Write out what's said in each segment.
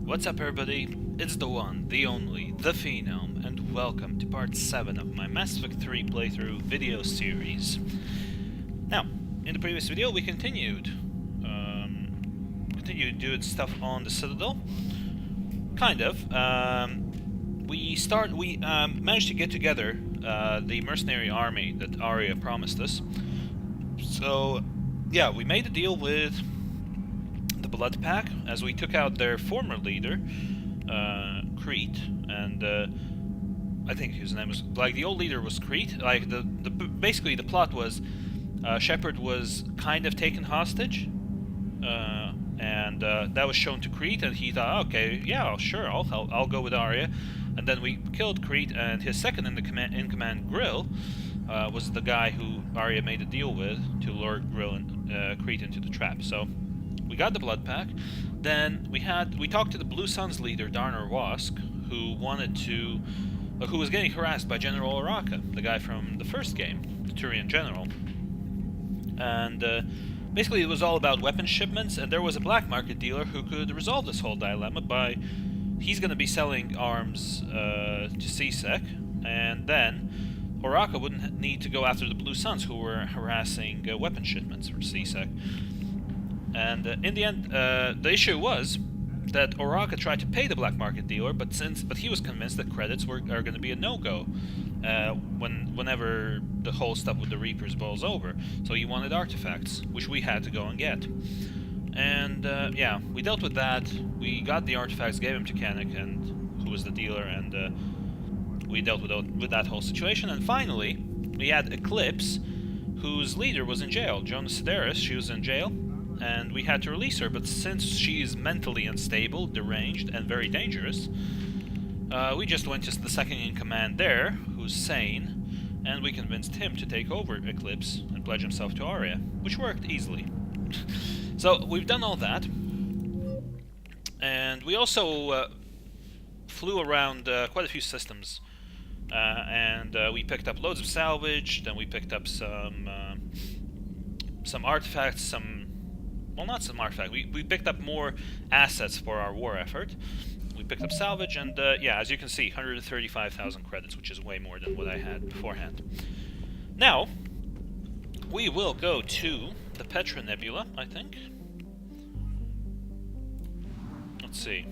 What's up everybody, it's the one, the only, the Phenome, and welcome to part 7 of my Mass Effect 3 playthrough video series. Now, in the previous video we continued doing stuff on the Citadel. Kind of. We managed to get together the mercenary army that Arya promised us. So, yeah, we made a deal with the Blood Pack, as we took out their former leader, Crete, and I think his name was, like, the old leader was Crete. Like, basically the plot was Shepard was kind of taken hostage, and that was shown to Crete, and he thought, okay, yeah, sure, I'll go with Arya. And then we killed Crete, and his second in command, Grill, was the guy who Arya made a deal with to lure Grill and Crete into the trap. So we got the Blood Pack. Then we talked to the Blue Suns leader, Darnor Wask, who was getting harassed by General Oraka, the guy from the first game, the Turian general. And basically it was all about weapons shipments, and there was a black market dealer who could resolve this whole dilemma by, he's going to be selling arms to C-Sec, and then Oraka wouldn't need to go after the Blue Suns who were harassing weapon shipments for C-Sec. And in the end, the issue was that Oraka tried to pay the black market dealer, but he was convinced that credits are going to be a no-go whenever the whole stuff with the Reapers boils over. So he wanted artifacts, which we had to go and get. And yeah, we dealt with that. We got the artifacts, gave them to Kanik, and who was the dealer, and we dealt with that whole situation. And finally, we had Eclipse, whose leader was in jail. Jonas Sedaris, she was in jail, and we had to release her, but since she's mentally unstable, deranged, and very dangerous, we just went to the second-in-command there, who's sane, and we convinced him to take over Eclipse and pledge himself to Arya, which worked easily. So, we've done all that, and we also flew around quite a few systems, and we picked up loads of salvage, then we picked up some artifacts, well, not some artifacts. We picked up more assets for our war effort. We picked up salvage, and yeah, as you can see, 135,000 credits, which is way more than what I had beforehand. Now, we will go to the Petra Nebula, I think. Let's see.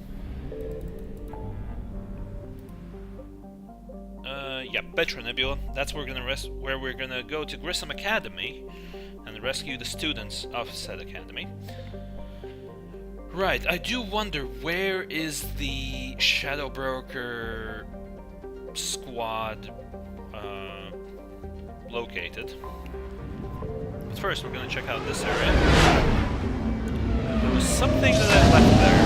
Yeah, Petra Nebula. That's where we're gonna go to Grissom Academy and rescue the students of said academy. Right, I do wonder, where is the Shadow Broker squad located? But first, we're gonna check out this area. There was something that I left there.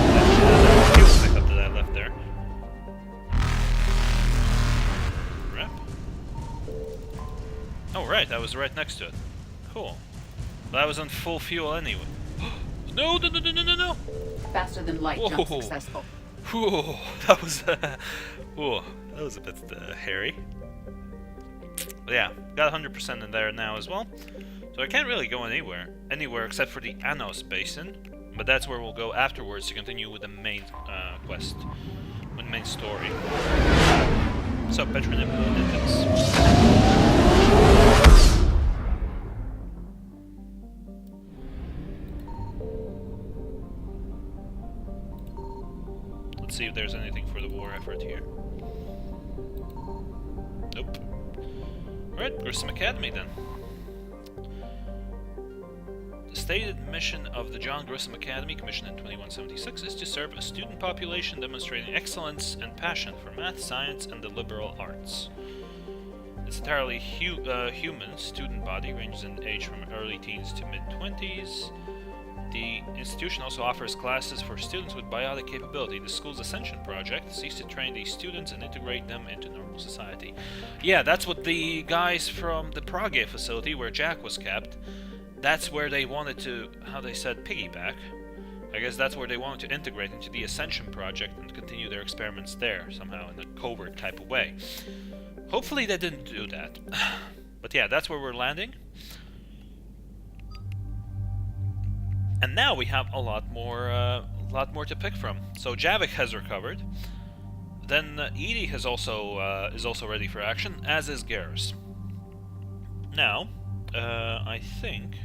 A fuel pickup that I left there. Rep. Oh, right, I was right next to it. Cool. Well, I was on full fuel anyway. No! Faster than light jump successful. Whew, that was a bit hairy. But yeah, got 100% in there now as well. So I can't really go anywhere except for the Anos Basin. But that's where we'll go afterwards to continue with the main quest, with the main story. So Petra Nebula. Let's see if there's anything for the war effort here. Nope. Alright, Grissom Academy then. The stated mission of the John Grissom Academy, commissioned in 2176, is to serve a student population demonstrating excellence and passion for math, science, and the liberal arts. Its entirely human student body ranges in age from early teens to mid-20s. The institution also offers classes for students with biotic capability. The school's Ascension project seeks to train these students and integrate them into normal society. Yeah, that's what the guys from the Prague facility, where Jack was kept, that's where they wanted to, how they said, piggyback. I guess that's where they wanted to integrate into the Ascension project and continue their experiments there, somehow in a covert type of way. Hopefully they didn't do that. But yeah, that's where we're landing. And now we have a lot more a lot more to pick from. So Javik has recovered. Then Edie has also is also ready for action, as is Garrus. Now, I think...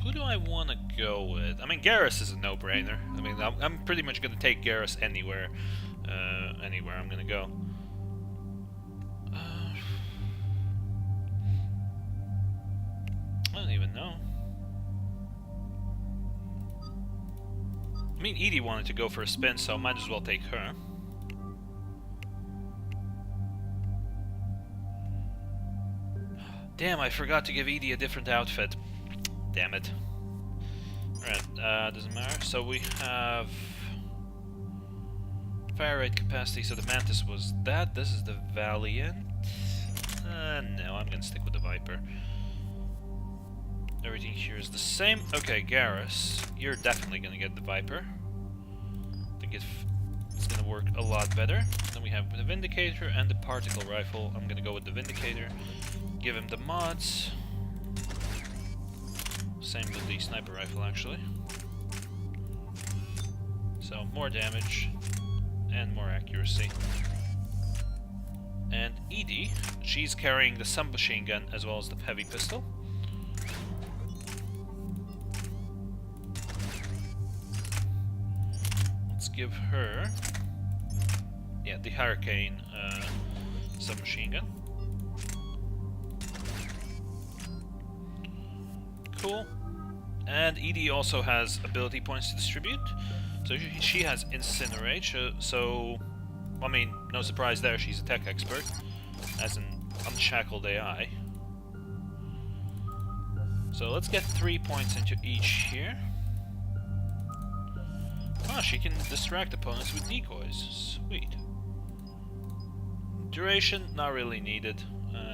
who do I want to go with? I mean, Garrus is a no-brainer. I mean, I'm pretty much going to take Garrus anywhere. Anywhere I'm going to go. I don't even know. I mean, Edie wanted to go for a spin, so might as well take her. Damn, I forgot to give Edie a different outfit. Damn it. Alright, doesn't matter. So we have... fire rate capacity, so the Mantis was that. This is the Valiant. No, I'm gonna stick with the Viper. Everything here is the same. Okay, Garrus, you're definitely gonna get the Viper. I think it's gonna work a lot better. Then we have the Vindicator and the Particle Rifle. I'm gonna go with the Vindicator. Give him the mods. Same with the Sniper Rifle, actually. So, more damage and more accuracy. And Edie, she's carrying the submachine gun as well as the heavy pistol. Let's give her, yeah, the Hurricane submachine gun. Cool. And Edie also has ability points to distribute. So she has Incinerate, so I mean, no surprise there, she's a tech expert, as an unshackled AI. So let's get 3 points into each here. Ah, she can distract opponents with decoys. Sweet. Duration, not really needed.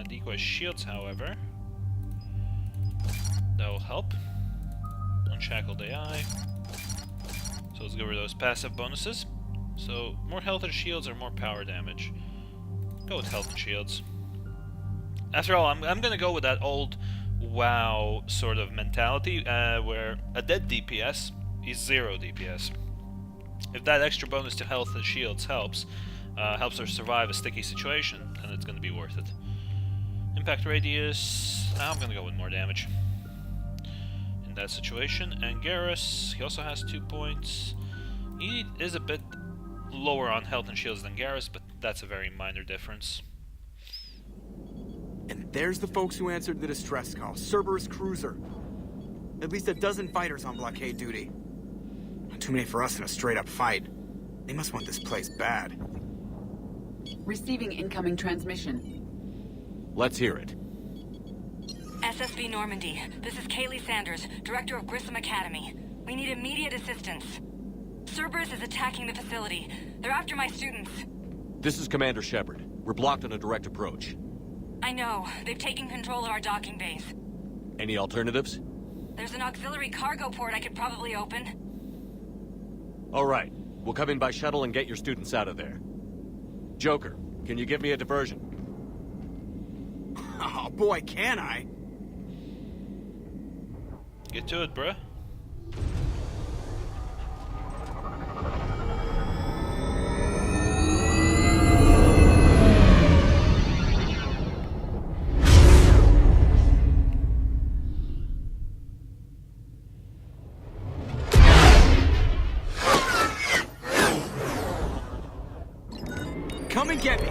Decoy shields, however. That will help. Unshackled AI. So let's go over those passive bonuses. So, more health and shields or more power damage? Go with health and shields. After all, I'm gonna go with that old WoW sort of mentality, where a dead DPS is 0 DPS. If that extra bonus to health and shields helps her survive a sticky situation, then it's gonna be worth it. Impact radius, I'm gonna go with more damage in that situation. And Garrus, he also has 2 points. He is a bit lower on health and shields than Garrus, but that's a very minor difference. And there's the folks who answered the distress call. Cerberus cruiser. At least a dozen fighters on blockade duty. Not too many for us in a straight-up fight. They must want this place bad. Receiving incoming transmission. Let's hear it. SSV Normandy, this is Kaylee Sanders, Director of Grissom Academy. We need immediate assistance. Cerberus is attacking the facility. They're after my students. This is Commander Shepard. We're blocked on a direct approach. I know. They've taken control of our docking base. Any alternatives? There's an auxiliary cargo port I could probably open. All right. We'll come in by shuttle and get your students out of there. Joker, can you give me a diversion? Oh boy, can I! Get to it, bruh. Come and get me!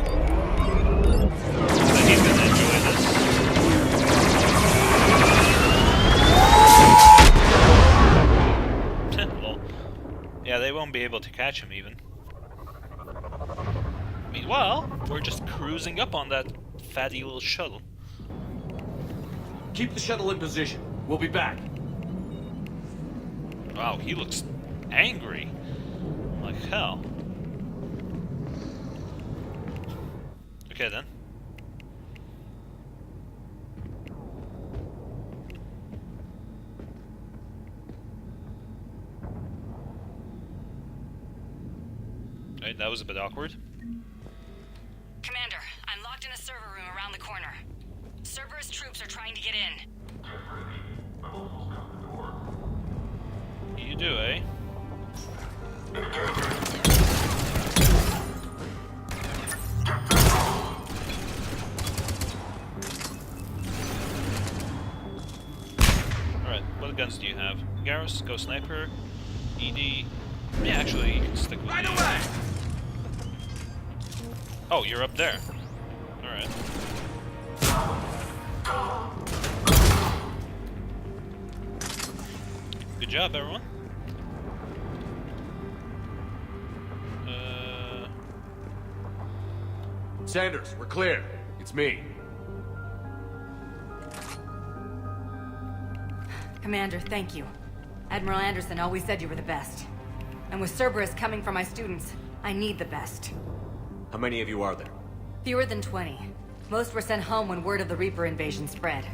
He's gonna enjoy this. Well, yeah, they won't be able to catch him even. Meanwhile, we're just cruising up on that fatty little shuttle. Keep the shuttle in position. We'll be back. Wow, he looks angry. Like hell. Okay then. Right, that was a bit awkward. Commander, I'm locked in a server room around the corner. Cerberus troops are trying to get in. you do, eh? Alright, what guns do you have? Garrus, Go Sniper, ED. Yeah, actually, you can stick with Right the... away! Oh, you're up there. Alright. Good job, everyone. Sanders, we're clear. It's me. Commander, thank you. Admiral Anderson always said you were the best. And with Cerberus coming for my students, I need the best. How many of you are there? Fewer than 20. Most were sent home when word of the Reaper invasion spread.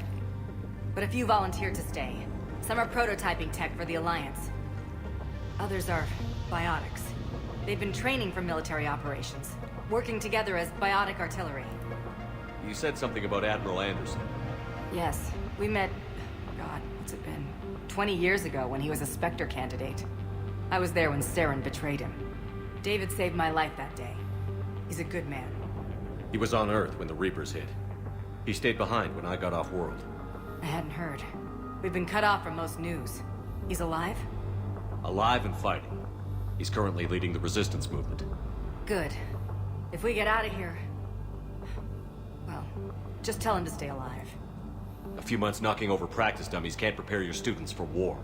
But a few volunteered to stay. Some are prototyping tech for the Alliance. Others are biotics. They've been training for military operations, working together as biotic artillery. You said something about Admiral Anderson. Yes, we met... God, what's it been? 20 years ago when he was a Spectre candidate. I was there when Saren betrayed him. David saved my life that day. He's a good man. He was on Earth when the Reapers hit. He stayed behind when I got off-world. I hadn't heard. We've been cut off from most news. He's alive? Alive and fighting. He's currently leading the resistance movement. Good. If we get out of here... Well, just tell him to stay alive. A few months knocking over practice dummies can't prepare your students for war.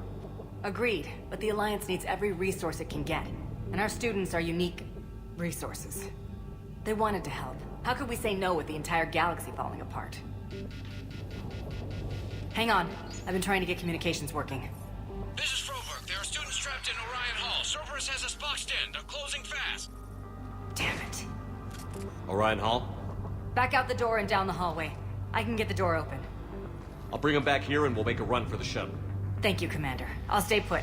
Agreed, but the Alliance needs every resource it can get. And our students are unique resources. They wanted to help. How could we say no with the entire galaxy falling apart? Hang on. I've been trying to get communications working. This is Froberg. There are students trapped in Orion Hall. Cerberus has us boxed in. They're closing fast. Damn it. Orion Hall? Back out the door and down the hallway. I can get the door open. I'll bring them back here and we'll make a run for the shuttle. Thank you, Commander. I'll stay put.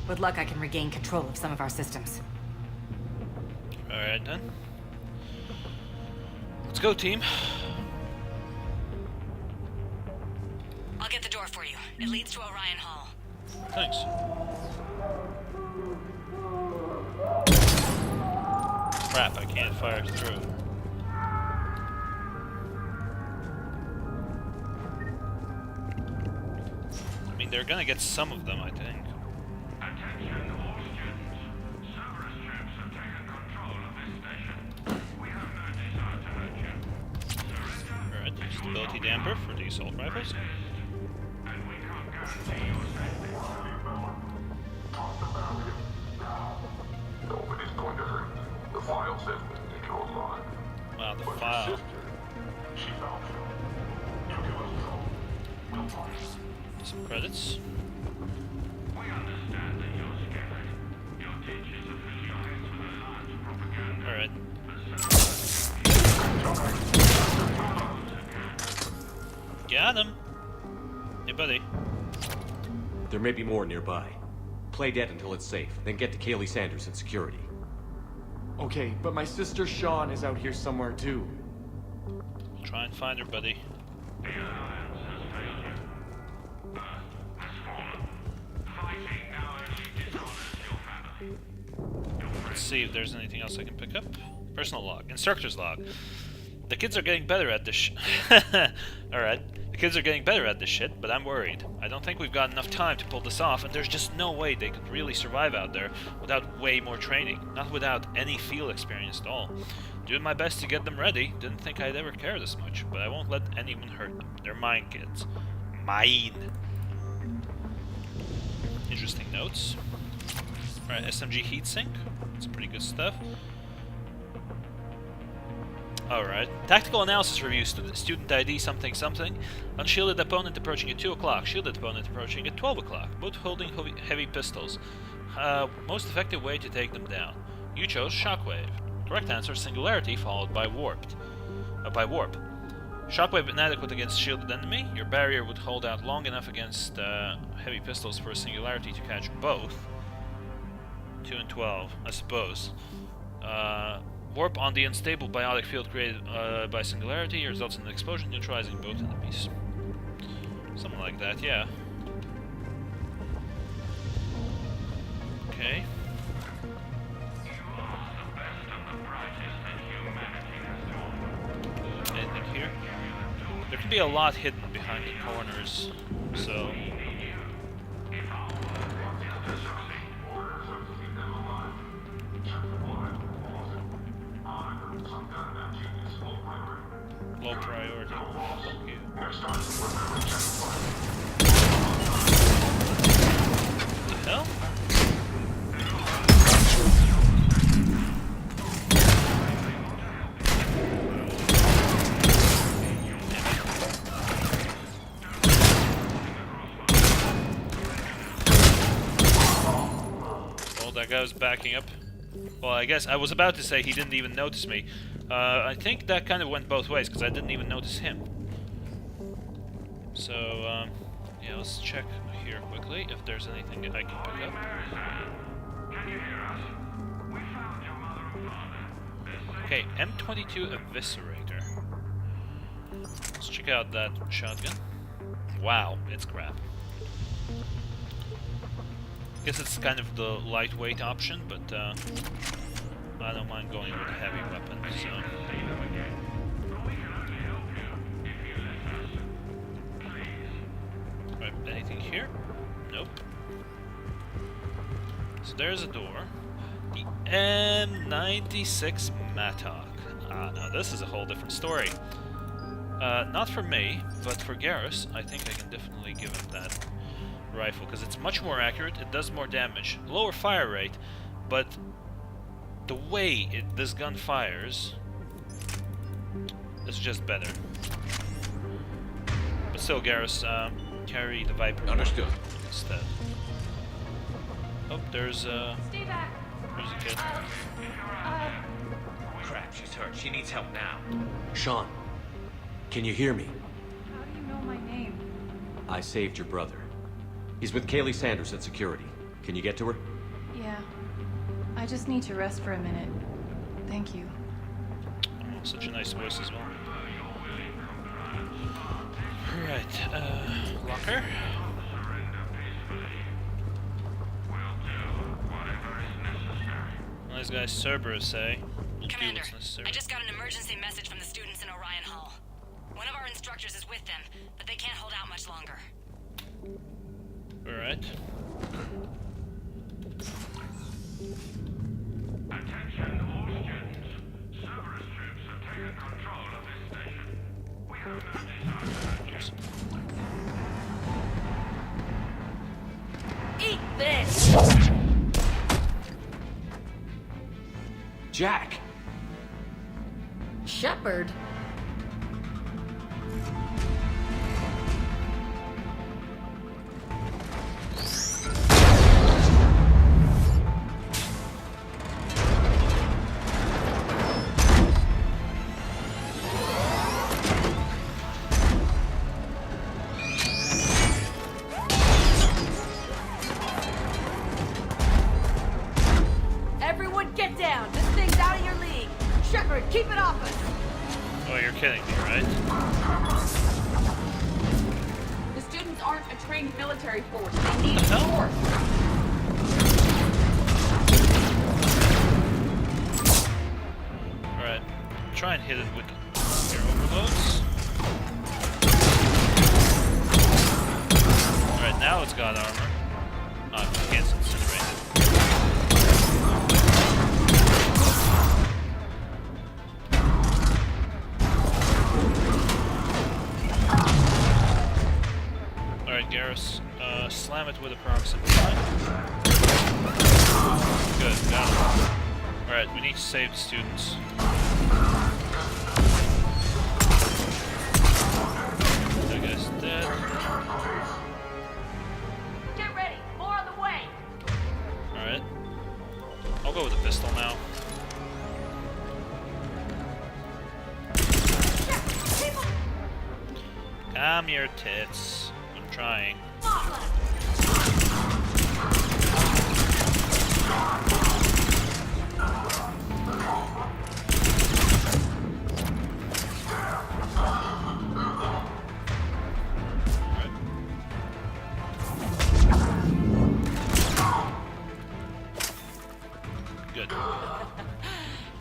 With luck, I can regain control of some of our systems. Alright then. Let's go, team. I'll get the door for you. It leads to Orion Hall. Thanks. Crap, I can't fire through. I mean, they're gonna get some of them, I think. Attention all students. Cerberus troops have taken control of this station. We have no desire to hurt you. Surrender. Alright, stability damper for the assault rifles. And we can't guarantee your safety. Nobody's going to hurt you. The file says we need your alive. Wow, the But file. your sister, she found you. You give us trouble. We'll punish you. Some credits. We understand that you're scared. Your teachers have filled your heads with Alliance propaganda. Alright. Got him. Hey, buddy. There may be more nearby. Play dead until it's safe, then get to Kaylee Sanders in security. Okay, but my sister Sean is out here somewhere too. Try and find her, buddy. The Alliance has failed you. Earth has fallen. Fighting now only dishonors your family. Let's see if there's anything else I can pick up. Personal log. Instructor's log. The kids are getting better at this Alright. The kids are getting better at this shit, but I'm worried. I don't think we've got enough time to pull this off, and there's just no way they could really survive out there without way more training. Not without any field experience at all. Doing my best to get them ready. Didn't think I'd ever care this much, but I won't let anyone hurt them. They're mine, kids. Mine. Interesting notes. Alright, SMG heatsink. That's pretty good stuff. Alright. Tactical analysis review. Student ID something something. Unshielded opponent approaching at 2 o'clock. Shielded opponent approaching at 12 o'clock. Both holding heavy pistols. Most effective way to take them down. You chose Shockwave. Correct answer, Singularity followed by Warp. Shockwave inadequate against shielded enemy. Your barrier would hold out long enough against heavy pistols for a Singularity to catch both. 2 and 12, I suppose. Warp on the unstable biotic field created by Singularity results in an explosion neutralizing both enemies. Something like that, yeah. be a lot hidden behind the corners, so... Low priority. Fuck you. What the hell? Well, that guy was backing up. Well, I guess I was about to say he didn't even notice me. I think that kind of went both ways, because I didn't even notice him. So, yeah, let's check here quickly if there's anything that I can pick up. Can you hear us? We found your mother and father. Okay, M22 Eviscerator. Let's check out that shotgun. Wow, it's crap. Guess it's kind of the lightweight option, but I don't mind going with a heavy weapon, so... Right, anything here? Nope. So there's a door. The M96 Mattock. Ah, now this is a whole different story. Not for me, but for Garrus, I think I can definitely give him that rifle, because it's much more accurate, it does more damage, lower fire rate, but the way this gun fires is just better. But still, Garrus, carry the Viper Understood. instead. Oh, there's a kid. Crap, she's hurt. She needs help now. Sean, can you hear me? How do you know my name? I saved your brother. He's with Kaylee Sanders at security. Can you get to her? Yeah. I just need to rest for a minute. Thank you. Oh, such a nice voice as well. Right, locker. Nice guy Cerberus say. We'll do Commander, what's necessary. I just got an emergency message from the students in Orion Hall. One of our instructors is with them, but they can't hold out much longer. Alright. Attention all students. Cerberus troops have taken control of this station. We have no desire to hurt you. Eat this! Jack! Shepard? Everyone get down! This thing's out of your league! Shepard, keep it off us! Oh, you're kidding me, right? The students aren't a trained military force. They need hell? support. Alright. Try and hit it with your overloads. Alright, now it's got armor. Oh, I can't incinerate it. Alright, Garrus, slam it with a proximity line. Good, got it. Alright, we need to save the students. That guy's dead. Get ready! More on the way! Alright. I'll go with a pistol now. Calm your tits. I'm trying.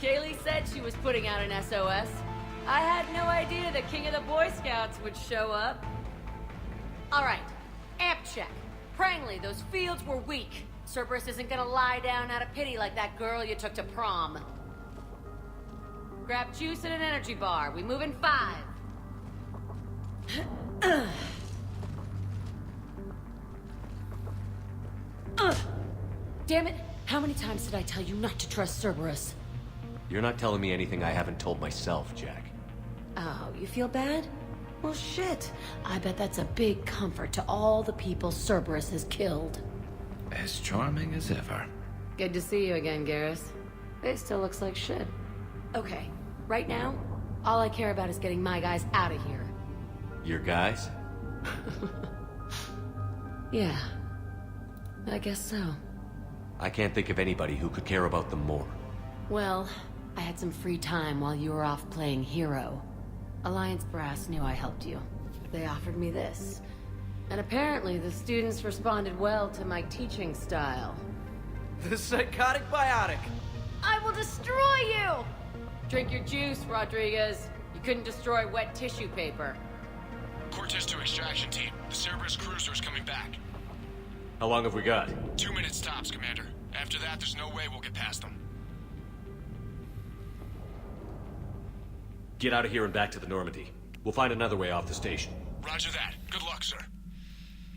Kaylee said she was putting out an SOS. I had no idea the king of the Boy Scouts would show up. Alright, amp check. Prangley, those fields were weak. Cerberus isn't gonna lie down out of pity like that girl you took to prom. Grab juice and an energy bar. We move in 5. Damn it! How many times did I tell you not to trust Cerberus? You're not telling me anything I haven't told myself, Jack. Oh, you feel bad? Well, shit. I bet that's a big comfort to all the people Cerberus has killed. As charming as ever. Good to see you again, Garrus. It still looks like shit. Okay, right now, all I care about is getting my guys out of here. Your guys? Yeah. I guess so. I can't think of anybody who could care about them more. Well, I had some free time while you were off playing hero. Alliance Brass knew I helped you. They offered me this. And apparently the students responded well to my teaching style. The psychotic biotic! I will destroy you! Drink your juice, Rodriguez. You couldn't destroy wet tissue paper. Cortez to extraction team. The Cerberus cruiser is coming back. How long have we got? 2 minutes tops, Commander. After that, there's no way we'll get past them. Get out of here and back to the Normandy. We'll find another way off the station. Roger that. Good luck, sir.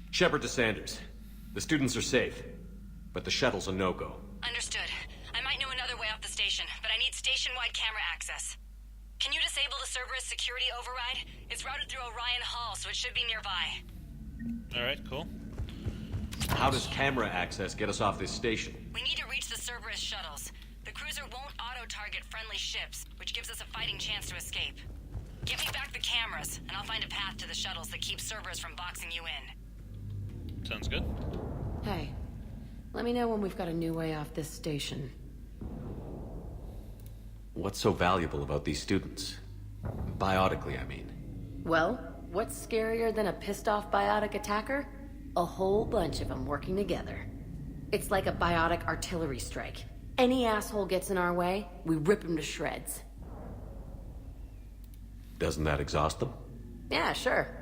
Shepard to Sanders. The students are safe, but the shuttle's a no-go. Understood. I might know another way off the station, but I need station-wide camera access. Can you disable the Cerberus security override? It's routed through Orion Hall, so it should be nearby. Alright, cool. How does camera access get us off this station? We need to reach the Cerberus shuttles. The cruiser won't auto-target friendly ships, which gives us a fighting chance to escape. Get me back the cameras, and I'll find a path to the shuttles that keeps Cerberus from boxing you in. Sounds good. Hey, let me know when we've got a new way off this station. What's so valuable about these students? Biotically, I mean. Well, what's scarier than a pissed-off biotic attacker? A whole bunch of them working together. It's like a biotic artillery strike. Any asshole gets in our way, we rip him to shreds. Doesn't that exhaust them? Yeah, sure.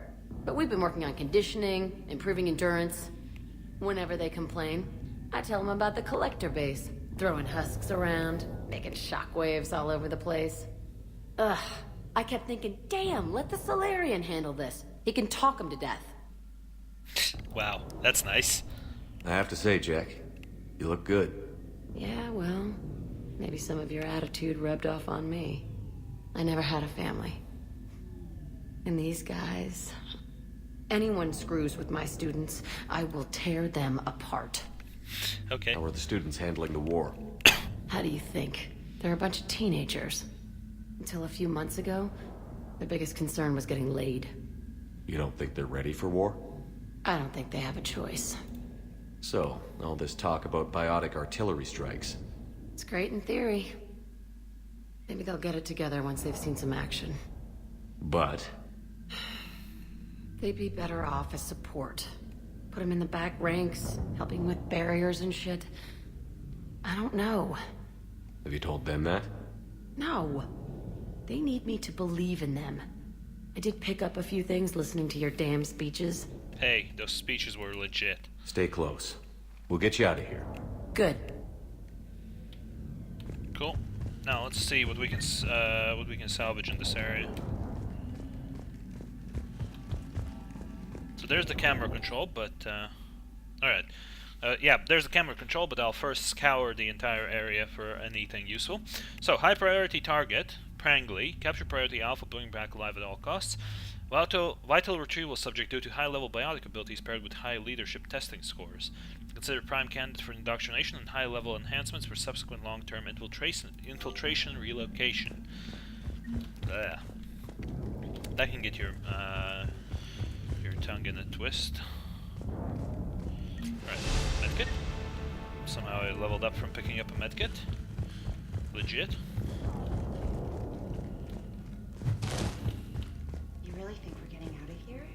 But we've been working on conditioning, improving endurance. Whenever they complain, I tell them about the collector base, throwing husks around, making shockwaves all over the place. Ugh, I kept thinking, damn, let the Solarian handle this. He can talk them to death. Wow, that's nice. I have to say, Jack, you look good. Yeah, well, maybe some of your attitude rubbed off on me. I never had a family. And these guys... Anyone screws with my students, I will tear them apart. Okay. How are the students handling the war? How do you think? They're a bunch of teenagers. Until a few months ago, their biggest concern was getting laid. You don't think they're ready for war? I don't think they have a choice. So, all this talk about biotic artillery strikes. It's great in theory. Maybe they'll get it together once they've seen some action. But... They'd be better off as support. Put them in the back ranks, helping with barriers and shit. I don't know. Have you told them that? No. They need me to believe in them. I did pick up a few things listening to your damn speeches. Hey, those speeches were legit. Stay close. We'll get you out of here. Good. Cool. Now let's see what we can salvage in this area. So there's the camera control, but alright. Yeah, there's the camera control, but I'll first scour the entire area for anything useful. So, high priority target, Prangley. Capture priority Alpha, bring back alive at all costs. Vital retrieval subject due to high-level biotic abilities paired with high leadership testing scores. Consider prime candidate for indoctrination and high-level enhancements for subsequent long-term infiltration relocation. That can get your tongue in a twist. Right, medkit. Somehow I leveled up from picking up a medkit. Legit. You really think we're getting out of here?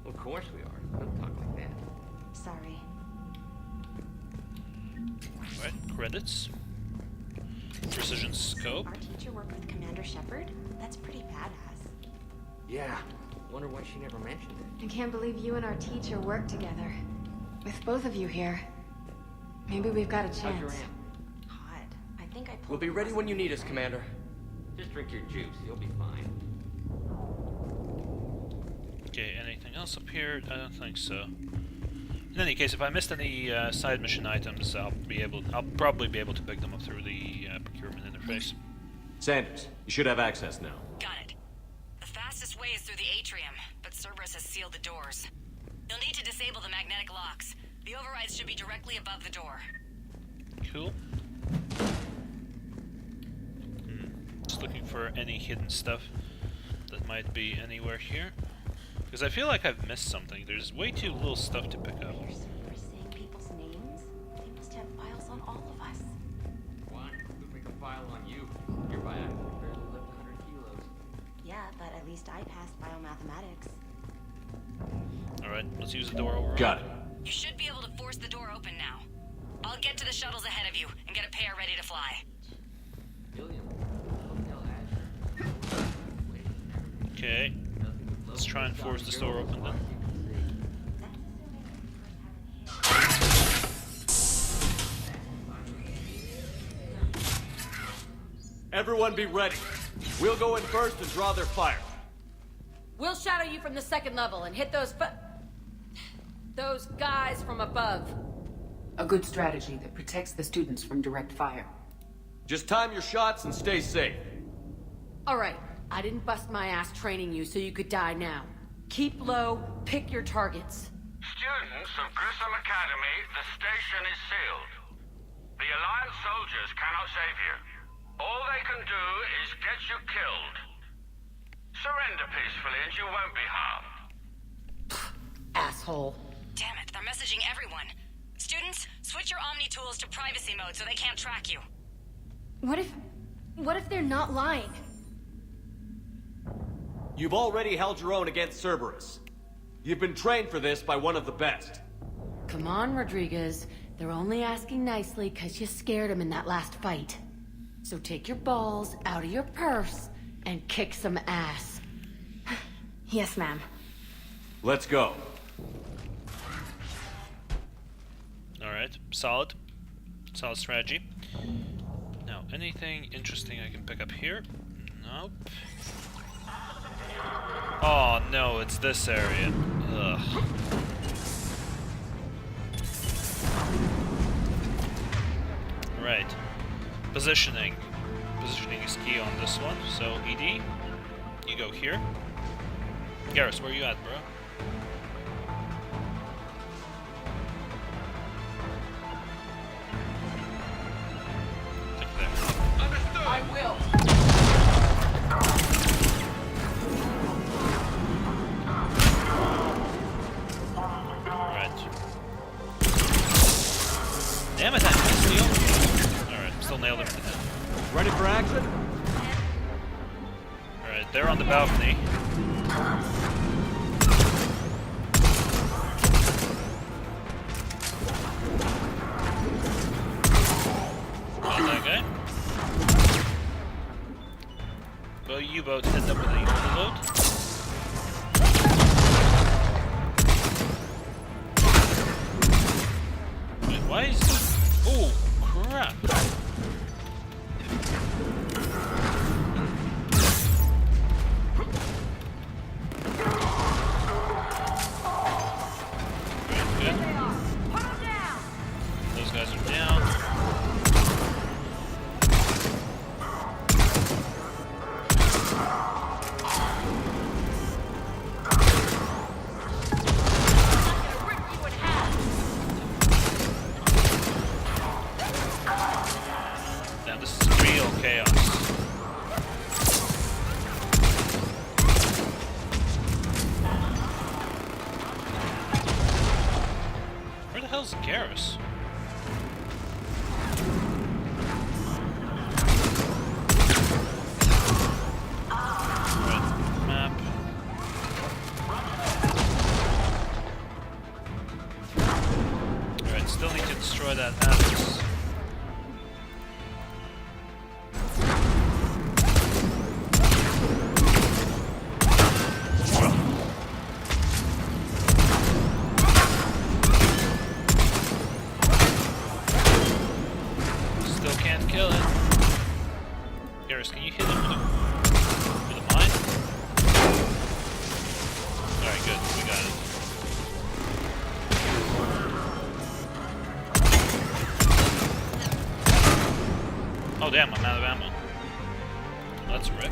Of course we are. Don't talk like that. Sorry. Right, credits. precision scope. Our teacher worked with Commander Shepard? That's pretty badass. Yeah. Wonder why she never mentioned it. I can't believe you and our teacher work together. With both of you here. Maybe we've got a How's your chance. aunt? Hot. I think I pulled We'll be the ready when you recipe. need us, Commander. Just drink your juice. You'll be fine. Okay, anything else up here? I don't think so. In any case, if I missed any side mission items, I'll probably be able to pick them up through the procurement interface. Sanders, you should have access now. Got it. The fastest way is through the atrium, but Cerberus has sealed the doors. You'll need to disable the magnetic locks. The overrides should be directly above the door. Cool. Just looking for any hidden stuff that might be anywhere here. Because I feel like I've missed something. There's way too little stuff to pick up. You're Cerberus saying people's names? They must have files on all of us. Why? Who'd make a file on you? Your bioactive barely lift 100 kilos. Yeah, but at least I passed biomathematics. Alright, let's use the door override. Got it. You should be able to force the door open now. I'll get to the shuttles ahead of you and get a pair ready to fly. Billion. Hotel Azure. Okay, let's try and force this door open then. Everyone be ready. We'll go in first and draw their fire. We'll shadow you from the second level and hit those guys from above. A good strategy that protects the students from direct fire. Just time your shots and stay safe. All right, I didn't bust my ass training you so you could die now. Keep low, pick your targets. Students of Grissom Academy, the station is sealed. The Alliance soldiers cannot save you. All they can do is get you killed. Surrender peacefully and you won't be harmed. Asshole. Damn it, they're messaging everyone. Students, switch your Omni tools to privacy mode so they can't track you. What if they're not lying? You've already held your own against Cerberus. You've been trained for this by one of the best. Come on, Rodriguez. They're only asking nicely because you scared them in that last fight. So take your balls out of your purse and kick some ass. Yes, ma'am. Let's go. Alright, solid. Solid strategy. Now, anything interesting I can pick up here? Nope. Oh no, it's this area. Ugh. Right. Positioning. Positioning is key on this one. So, ED, you go here. Garrus, where you at, bro? Take there. Understood. I will. Right. Damn it, I missed you. Alright, still nailed him in the head. Ready for action? Alright, they're on the balcony. Got that guy. Well, U-boat hit them with the overload. Wait, why is this? Oh, crap. Good. Those guys are down. Now this is real chaos. Where the hell's Garrus? Still can't kill it. Garrus, can you hit him with a mine? Alright, good. We got it. Oh damn, I'm out of ammo. That's a rip.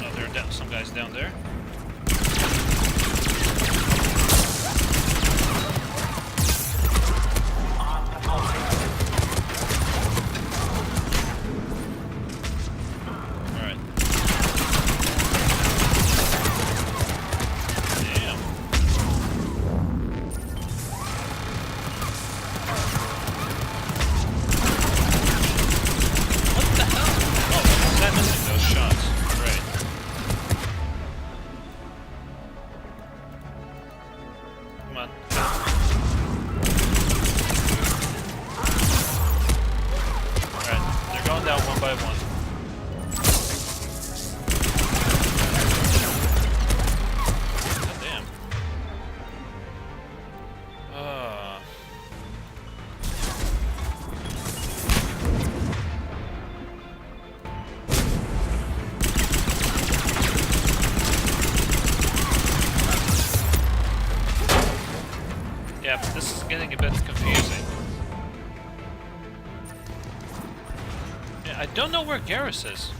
Oh, there are down, some guys down there. Alright. Damn. What the hell? Oh, was that missing those shots? Right. Come on. Alright, they're going down one by one. God damn. Yeah, but this is getting a bit confusing. Yeah, I don't know where Garrus is.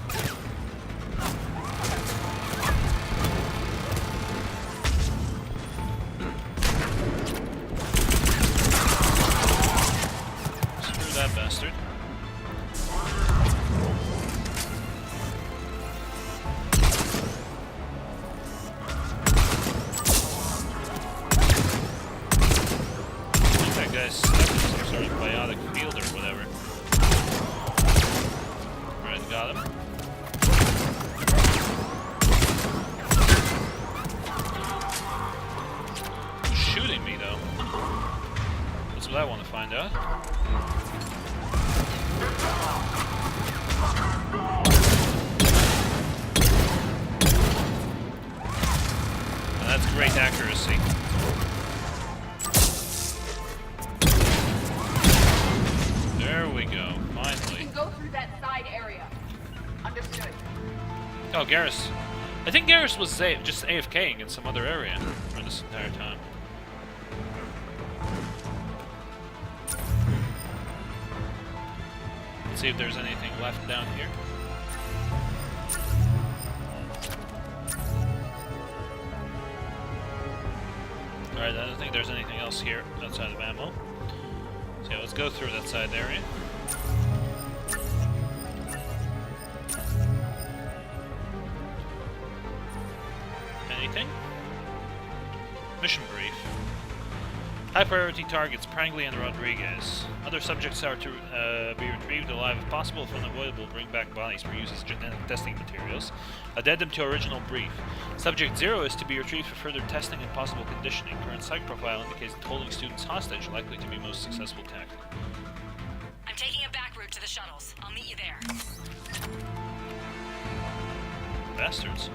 Screw that bastard. That guy's stuck in some sort of biotic field or whatever. Alright, got him. Who's shooting me though? That's what I want to find out. And that's great accuracy. There we go, You finally. can go through that side area. Understood. Oh, Garrus. I think Garrus was just AFKing in some other area for this entire time. Let's see if there's anything left down here. Alright, I don't think there's anything else here outside of ammo. So yeah, let's go through that side area. Anything? Mission brief. High priority targets, Prangley and Rodriguez. Other subjects are to be retrieved alive if possible. If unavoidable, bring back bodies for use as genetic testing materials. Addendum to original brief. Subject 0 is to be retrieved for further testing and possible conditioning. Current psych profile indicates that holding students hostage likely to be most successful tactic. I'm taking a back route to the shuttles. I'll meet you there. Bastards.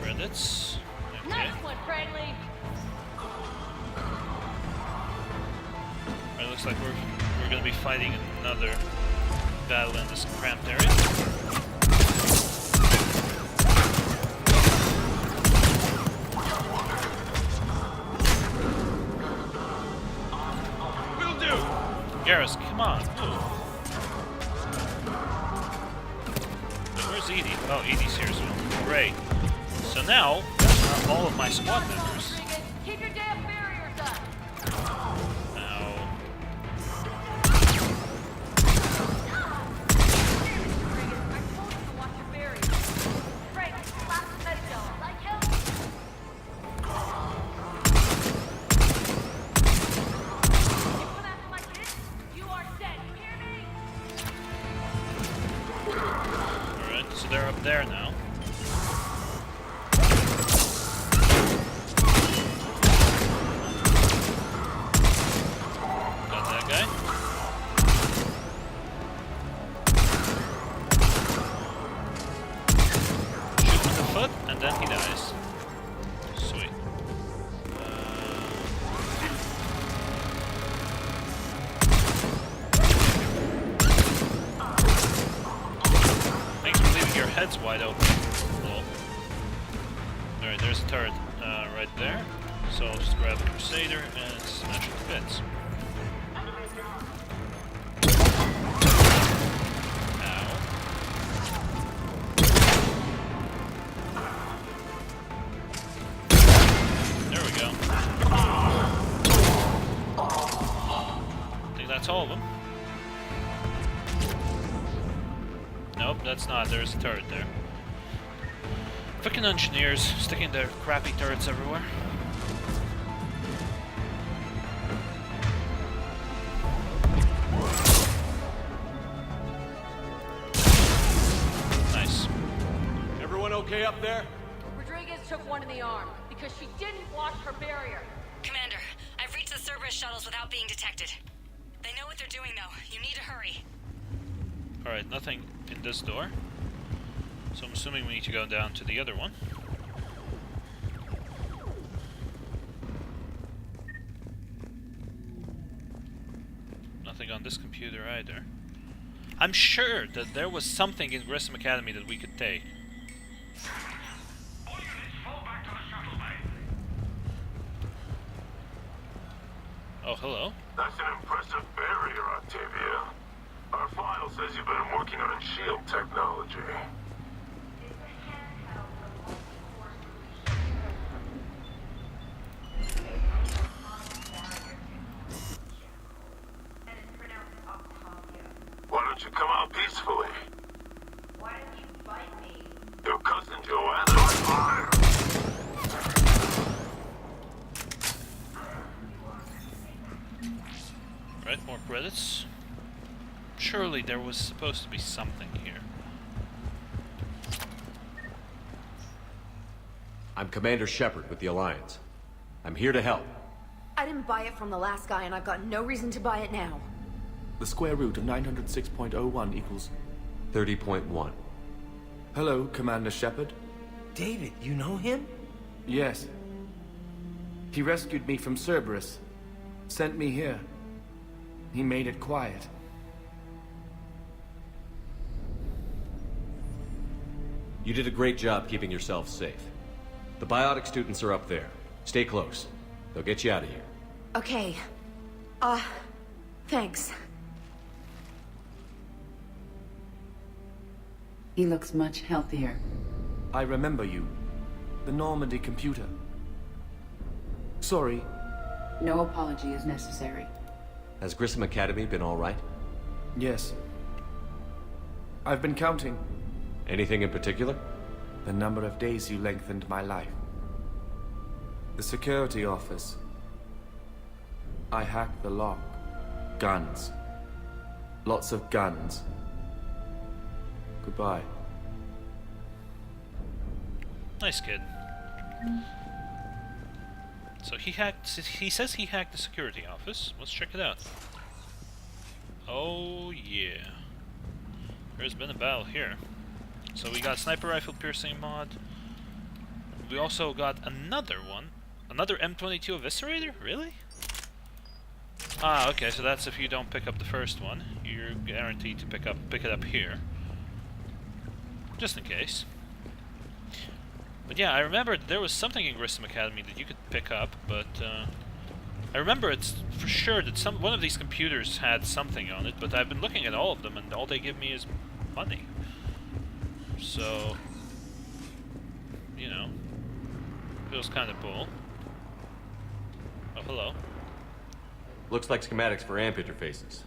Credits. Okay. Nice one, Prangley. It looks like we're going to be fighting another battle in this cramped area. Will do. Garrus, come on, move. Where's Edie? Oh, Edie's here as well. Great. So now, all of my squad members. Keep your damn barriers up. So they're up there now. Got that guy. Shoot with the foot, and then he dies. head's wide open. Lol. Alright, there's a turret right there. So I'll just grab a Crusader and smash it to bits. Ow. There we go. I think that's all of them. Nope, that's not. There's a turret there. Frickin' engineers sticking their crappy turrets everywhere. Nice. Everyone okay up there? Rodriguez took one in the arm because she didn't watch her barrier. Commander, I've reached the Cerberus shuttles without being detected. They know what they're doing, though. You need to hurry. Alright, nothing in this door. So I'm assuming we need to go down to the other one. Nothing on this computer either. I'm sure that there was something in Grissom Academy that we could take. Oh, hello. That's an impressive barrier, Octavia. Our file says you've been working on shield technology. Why don't you come out peacefully? Why don't you fight me? Your cousin Joanna's on fire. Right, more credits. Surely there was supposed to be something here. I'm Commander Shepard with the Alliance. I'm here to help. I didn't buy it from the last guy, and I've got no reason to buy it now. The square root of 906.01 equals... 30.1. Hello, Commander Shepard. David, you know him? Yes. He rescued me from Cerberus. Sent me here. He made it quiet. You did a great job keeping yourself safe. The biotic students are up there. Stay close. They'll get you out of here. Okay. Thanks. He looks much healthier. I remember you. The Normandy computer. Sorry. No apology is necessary. Has Grissom Academy been all right? Yes. I've been counting. Anything in particular? The number of days you lengthened my life. The security office. I hacked the lock. Guns. Lots of guns. Goodbye. Nice kid. So he says he hacked the security office. Let's check it out. Oh yeah. There's been a battle here. So we got sniper rifle piercing mod. We also got another one. Another M22 eviscerator? Really? Ah, okay, so that's if you don't pick up the first one. You're guaranteed to pick it up here. Just in case. But yeah, I remember there was something in Grissom Academy that you could pick up, but I remember it's for sure that one of these computers had something on it, but I've been looking at all of them and all they give me is money. So, you know, feels kind of bull. Oh, hello. Looks like schematics for AMP interfaces.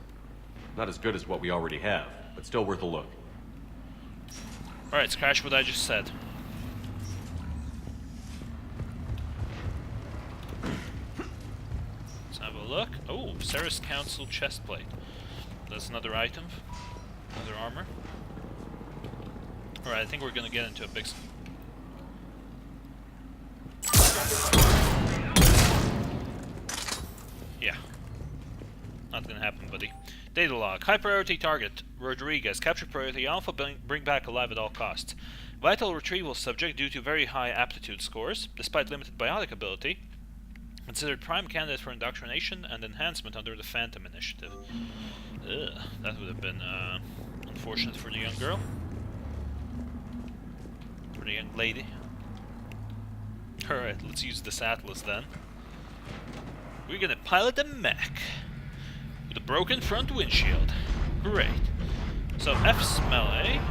Not as good as what we already have, but still worth a look. Alright, scratch what I just said. Let's have a look. Oh, Ceres Council chestplate. That's another item. Another armor. Alright, I think we're gonna get into a big... Yeah. Not gonna happen, buddy. Data log. High priority target. Rodriguez. Capture priority Alpha. Bring back alive at all costs. Vital retrieval subject due to very high aptitude scores, despite limited biotic ability. Considered prime candidate for indoctrination and enhancement under the Phantom Initiative. Ugh, that would have been unfortunate for the young girl. the young lady. Alright, let's use this Atlas then. We're gonna pilot the mech with a broken front windshield. Great. So F's melee.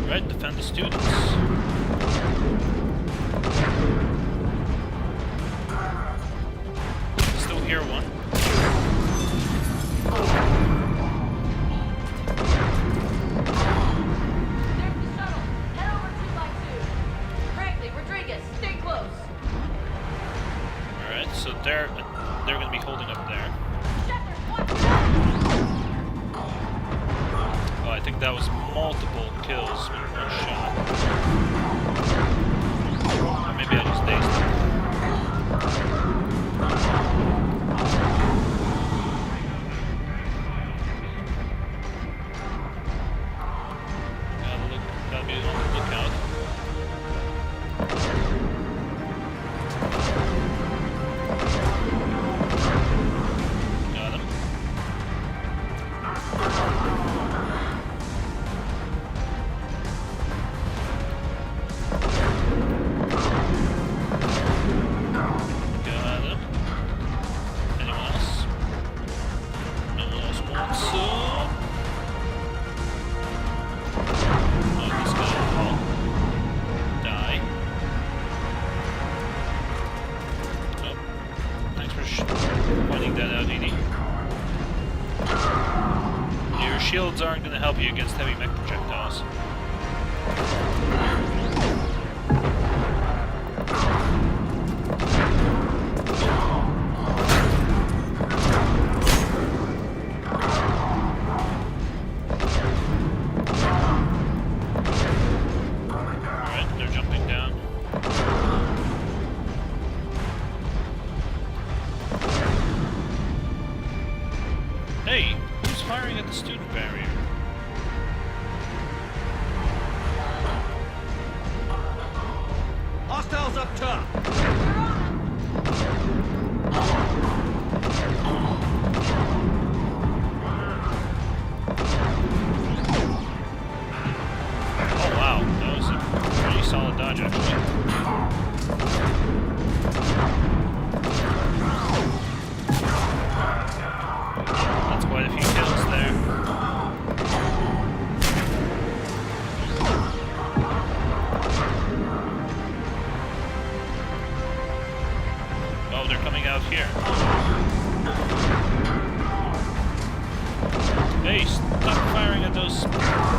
Right, defend the students. Still hear one. There's the shuttle. Head over 2x2. Frankly, Rodriguez, stay close. Alright, so they're gonna be holding up there. Oh, I think that was multiple kills with one shot. Or maybe I just dazed them. Gotta be on the lookout. Got him. Got him. Anyone else? No one else wants to. Oh, this guy will die. Oh, thanks for pointing that out, Edie. Your shields aren't going to help you against heavy mech projectiles. Alright, they're jumping down. Hey, who's firing at the student barrier? Hostiles up top! Oh wow, that was a pretty solid dodge actually. That's quite a few kills there. Oh, they're coming out here. Hey, stop firing at those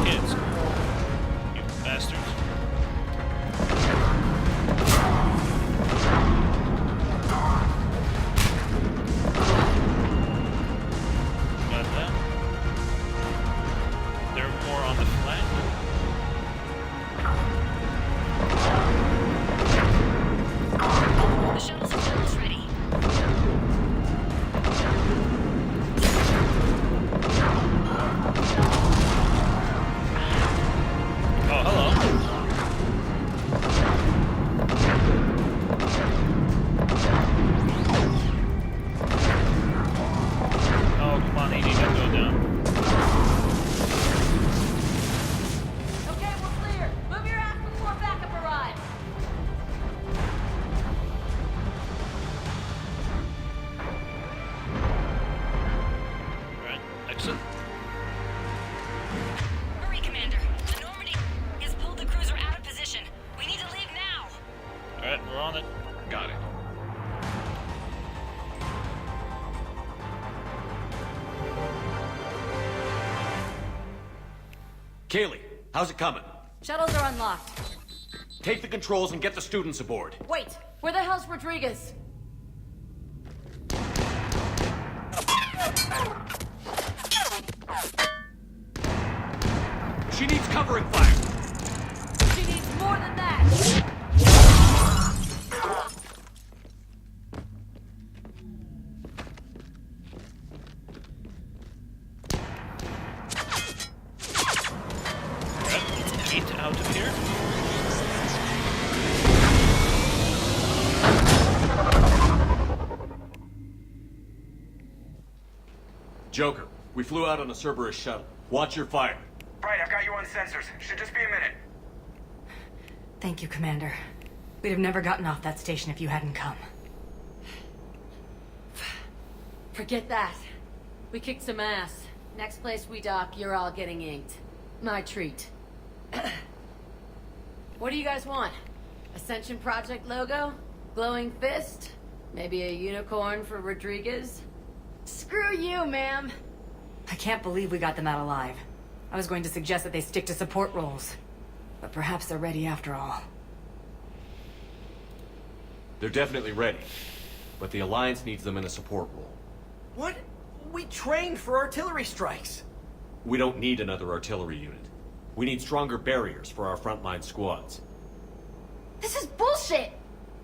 kids. You bastards. Got that. They're more on the flank. The shuttle's almost ready. Oh, hello. Oh, come on, Edie, don't go down. Okay, we're clear. Move your ass before backup arrives. Alright, exit. Hurry, Commander. The Normandy has pulled the cruiser out of position. We need to leave now. Alright, we're on it. Got it. Kaylee, how's it coming? Shuttles are unlocked. Take the controls and get the students aboard. Wait, where the hell's Rodriguez? She needs covering fire. She needs more than that. Alright, get out of here. Joker, we flew out on a Cerberus shuttle. Watch your fire. Right, I've got you on sensors. Should just be a minute. Thank you, Commander. We'd have never gotten off that station if you hadn't come. Forget that. We kicked some ass. Next place we dock, you're all getting inked. My treat. What do you guys want? Ascension Project logo? Glowing fist? Maybe a unicorn for Rodriguez? Screw you, ma'am! I can't believe we got them out alive. I was going to suggest that they stick to support roles. But perhaps they're ready after all. They're definitely ready. But the Alliance needs them in a support role. What? We trained for artillery strikes. We don't need another artillery unit. We need stronger barriers for our frontline squads. This is bullshit!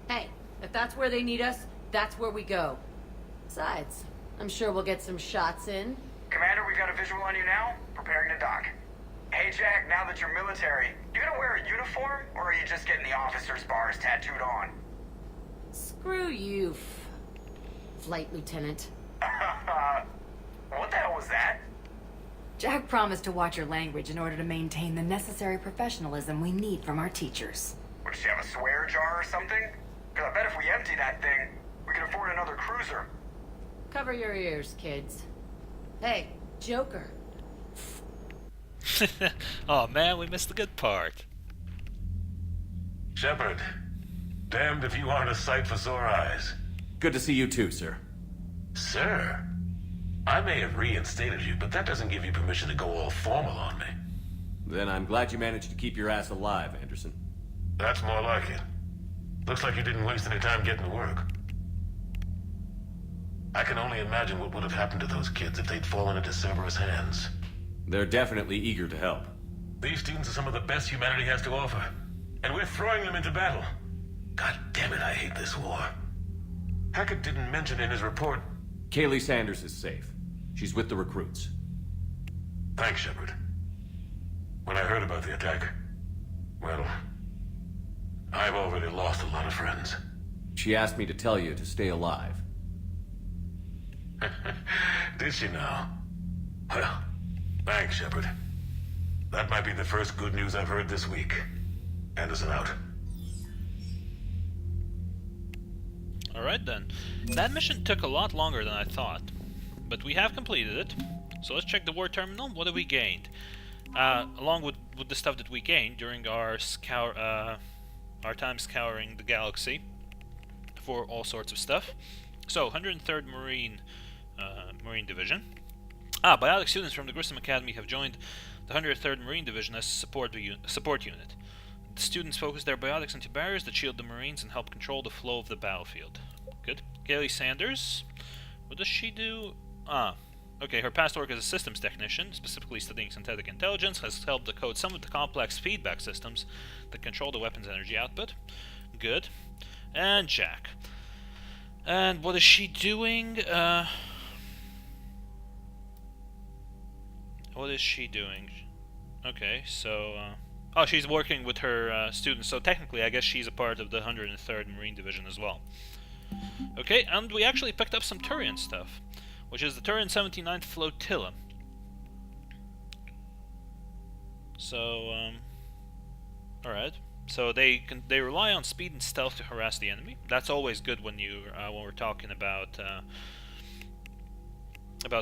Hey, if that's where they need us, that's where we go. Besides, I'm sure we'll get some shots in. Commander, we've got a visual on you now. Preparing to dock. Hey, Jack, now that you're military, you gonna wear a uniform, or are you just getting the officer's bars tattooed on? Screw you, Flight Lieutenant. What the hell was that? Jack promised to watch your language in order to maintain the necessary professionalism we need from our teachers. What, does she have a swear jar or something? Because I bet if we empty that thing, we can afford another cruiser. Cover your ears, kids. Hey, Joker. Oh man, we missed the good part. Shepard, damned if you aren't a sight for sore eyes. Good to see you too, sir. Sir? I may have reinstated you, but that doesn't give you permission to go all formal on me. Then I'm glad you managed to keep your ass alive, Anderson. That's more like it. Looks like you didn't waste any time getting to work. I can only imagine what would have happened to those kids if they'd fallen into Cerberus' hands. They're definitely eager to help. These students are some of the best humanity has to offer. And we're throwing them into battle. God damn it, I hate this war. Hackett didn't mention in his report... Kaylee Sanders is safe. She's with the recruits. Thanks, Shepard. When I heard about the attack, well, I've already lost a lot of friends. She asked me to tell you to stay alive. Did she now? Well, thanks, Shepard. That might be the first good news I've heard this week. Anderson out. Alright then. That mission took a lot longer than I thought. But we have completed it. So let's check the war terminal. What have we gained? Along with the stuff that we gained during our time scouring the galaxy for all sorts of stuff. So, 103rd Marine Division. Biotic students from the Grissom Academy have joined the 103rd Marine Division as support unit. The students focus their biotics into barriers that shield the Marines and help control the flow of the battlefield. Good. Kaylee Sanders. What does she do? Okay, her past work as a systems technician, specifically studying synthetic intelligence, has helped decode some of the complex feedback systems that control the weapon's energy output. Good. And Jack. And what is she doing? What is she doing? Okay, so... oh, she's working with her students, so technically I guess she's a part of the 103rd Marine Division as well. Okay, and we actually picked up some Turian stuff, which is the Turian 79th Flotilla. So, alright. So they rely on speed and stealth to harass the enemy. That's always good when we're talking about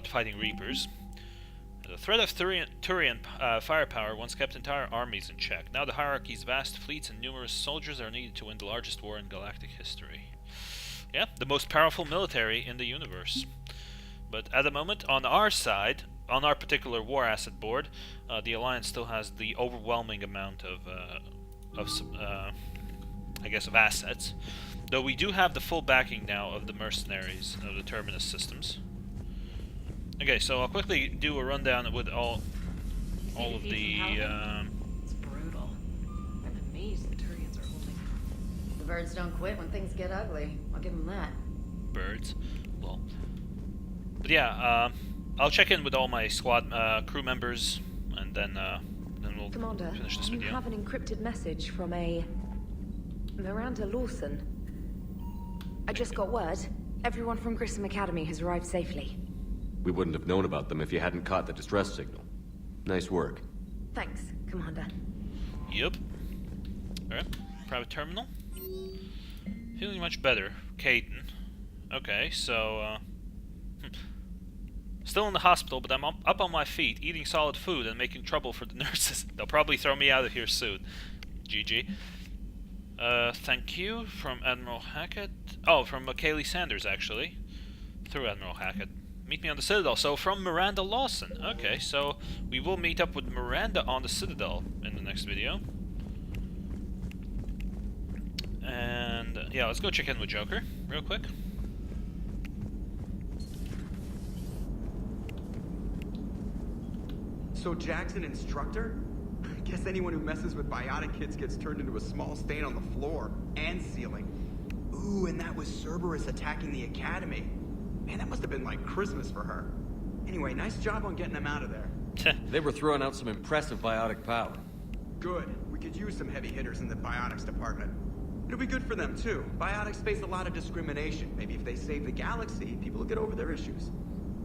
fighting Reapers. The threat of Turian firepower once kept entire armies in check. Now the hierarchy's vast fleets and numerous soldiers are needed to win the largest war in galactic history. Yeah, the most powerful military in the universe. But at the moment, on our side, on our particular war asset board, the Alliance still has the overwhelming amount of assets. Though we do have the full backing now of the mercenaries of the Terminus systems. Okay, so I'll quickly do a rundown with all of the... It's brutal. I'm amazed the Turians are holding. The birds don't quit when things get ugly. I'll give them that. Birds? Well. But yeah, I'll check in with all my squad crew members, and then we'll Commander, finish this video. You have an encrypted message from a Miranda Lawson. I just got word. Everyone from Grissom Academy has arrived safely. We wouldn't have known about them if you hadn't caught the distress signal. Nice work. Thanks, Commander. Yup. Alright, private terminal. Feeling much better. Caden. Okay, so, still in the hospital, but I'm up on my feet, eating solid food and making trouble for the nurses. They'll probably throw me out of here soon. GG. Thank you from Admiral Hackett. Oh, from Kaylee Sanders, actually. Through Admiral Hackett. Meet me on the Citadel. So, from Miranda Lawson. Okay, so we will meet up with Miranda on the Citadel in the next video. And, yeah, let's go check in with Joker real quick. So Jack's an instructor? I guess anyone who messes with biotic kids gets turned into a small stain on the floor and ceiling. Ooh, and that was Cerberus attacking the academy. Man, that must have been like Christmas for her. Anyway, nice job on getting them out of there. They were throwing out some impressive biotic power. Good. We could use some heavy hitters in the biotics department. It'll be good for them, too. Biotics face a lot of discrimination. Maybe if they save the galaxy, people will get over their issues.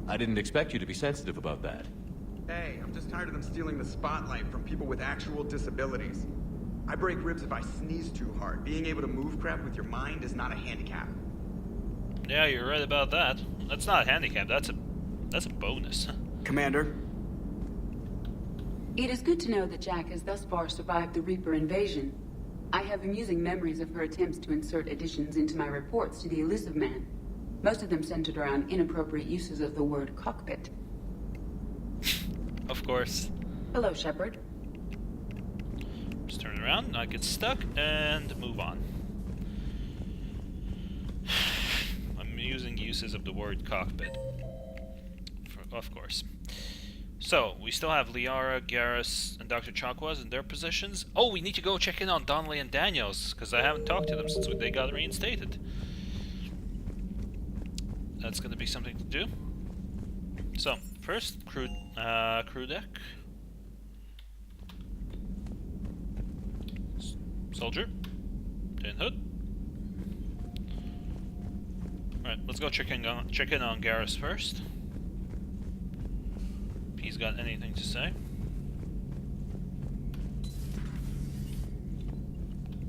I didn't expect you to be sensitive about that. Hey, I'm just tired of them stealing the spotlight from people with actual disabilities. I break ribs if I sneeze too hard. Being able to move crap with your mind is not a handicap. Yeah, you're right about that. That's not a handicap, that's a bonus. Commander? It is good to know that Jack has thus far survived the Reaper invasion. I have amusing memories of her attempts to insert additions into my reports to the Elusive Man. Most of them centered around inappropriate uses of the word cockpit. Of course. Hello, Shepard. Just turn around, not get stuck, and move on. I'm using uses of the word cockpit. Of course. So, we still have Liara, Garrus, and Dr. Chakwas in their positions. Oh, we need to go check in on Donnelly and Daniels, because I haven't talked to them since they got reinstated. That's going to be something to do. So, first, crew deck. Soldier. Tin Hood. Alright, let's go check in on Garrus first. If he's got anything to say.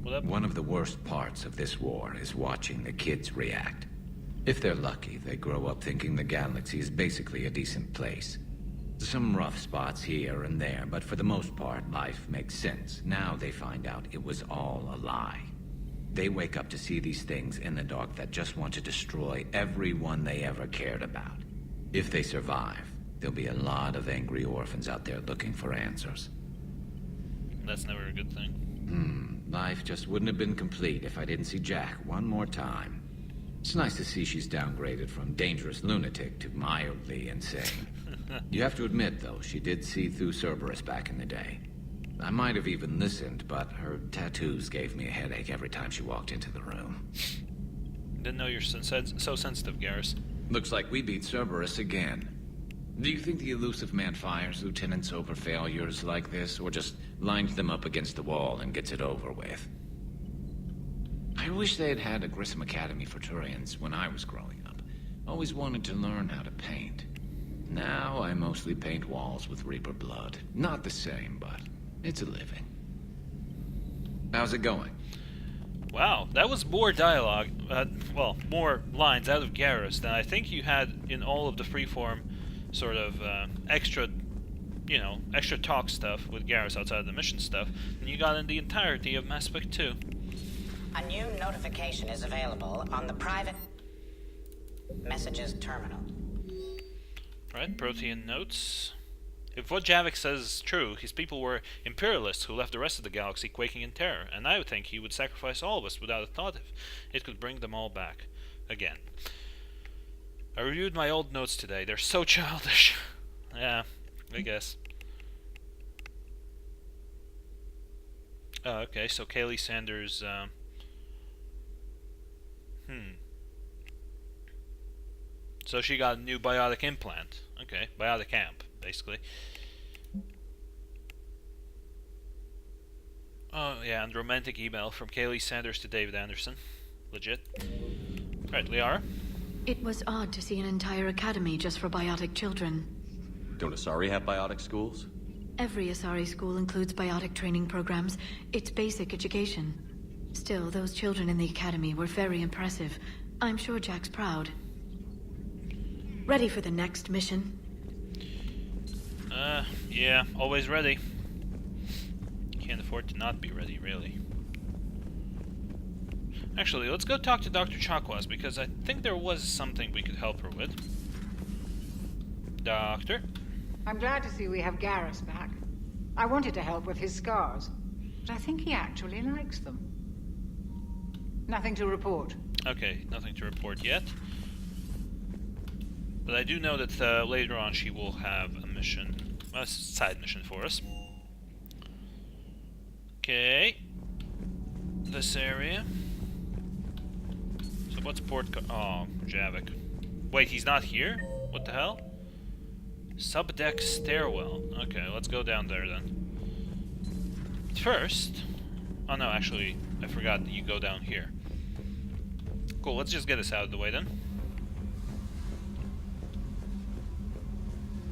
What up? One of the worst parts of this war is watching the kids react. If they're lucky, they grow up thinking the galaxy is basically a decent place. Some rough spots here and there, but for the most part, life makes sense. Now they find out it was all a lie. They wake up to see these things in the dark that just want to destroy everyone they ever cared about. If they survive, there'll be a lot of angry orphans out there looking for answers. That's never a good thing. Life just wouldn't have been complete if I didn't see Jack one more time. It's nice to see she's downgraded from dangerous lunatic to mildly insane. You have to admit, though, she did see through Cerberus back in the day. I might have even listened, but her tattoos gave me a headache every time she walked into the room. Didn't know you're so sensitive, Garrus. Looks like we beat Cerberus again. Do you think the Elusive Man fires lieutenants over failures like this, or just lines them up against the wall and gets it over with? I wish they had had a Grissom Academy for Turians when I was growing up. Always wanted to learn how to paint. Now I mostly paint walls with Reaper blood. Not the same, but it's a living. How's it going? Wow, that was more dialogue, well, more lines out of Garrus than I think you had in all of the freeform sort of extra talk stuff with Garrus outside of the mission stuff than you got in the entirety of Mass Effect 2. A new notification is available on the private messages terminal. Right, Protean notes. If what Javik says is true, his people were imperialists who left the rest of the galaxy quaking in terror, and I would think he would sacrifice all of us without a thought if it could bring them all back. Again. I reviewed my old notes today. They're so childish. Yeah, I guess. Okay, so Kaylee Sanders, So she got a new biotic implant. Okay, biotic amp, basically. Oh, yeah, and romantic email from Kaylee Sanders to David Anderson. Legit. Alright, Liara. It was odd to see an entire academy just for biotic children. Don't Asari have biotic schools? Every Asari school includes biotic training programs. It's basic education. Still, those children in the academy were very impressive. I'm sure Jack's proud. Ready for the next mission? Yeah, always ready. Can't afford to not be ready, really. Actually, let's go talk to Dr. Chakwas, because I think there was something we could help her with. Doctor? I'm glad to see we have Garrus back. I wanted to help with his scars, but I think he actually likes them. Nothing to report. Okay, nothing to report yet. But I do know that later on she will have a mission, a side mission for us. Okay. This area. So what's port oh, Javik. Wait, he's not here? What the hell? Subdeck stairwell. Okay, let's go down there then. First... Oh no, actually, I forgot that you go down here. Cool, let's just get this out of the way then.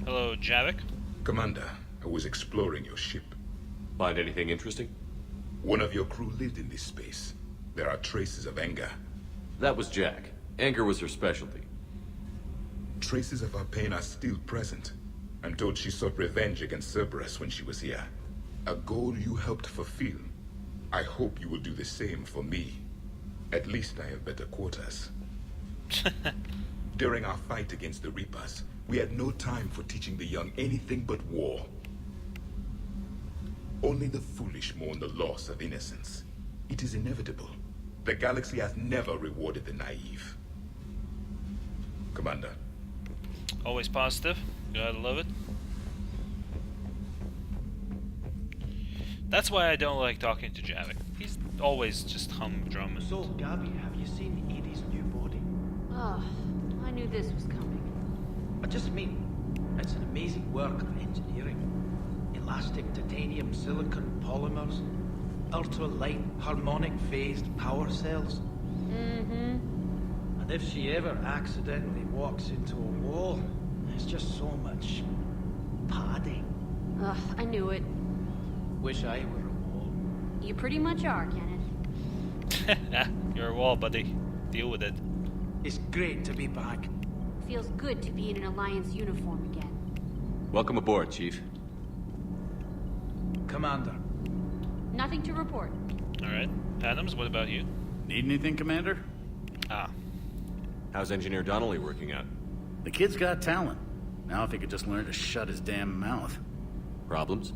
Hello, Javik. Commander, I was exploring your ship. Find anything interesting? One of your crew lived in this space. There are traces of anger. That was Jack. Anger was her specialty. Traces of her pain are still present. I'm told she sought revenge against Cerberus when she was here. A goal you helped fulfill. I hope you will do the same for me. At least I have better quarters. During our fight against the Reapers, we had no time for teaching the young anything but war. Only the foolish mourn the loss of innocence. It is inevitable. The galaxy has never rewarded the naive. Commander. Always positive. Gotta love it. That's why I don't like talking to Javik. He's always just humdrum. So, Gabby, have you seen Edie's new body? Oh, I knew this was coming. I just mean, it's an amazing work of engineering. Elastic titanium silicon polymers, ultra-light harmonic phased power cells. Mm-hmm. And if she ever accidentally walks into a wall, there's just so much padding. Ugh, I knew it. Wish I were a wall. You pretty much are, Kenneth. You're a wall, buddy. Deal with it. It's great to be back. Feels good to be in an Alliance uniform again. Welcome aboard, Chief. Commander. Nothing to report. Alright. Adams, what about you? Need anything, Commander? Ah. How's Engineer Donnelly working out? The kid's got talent. Now if he could just learn to shut his damn mouth. Problems?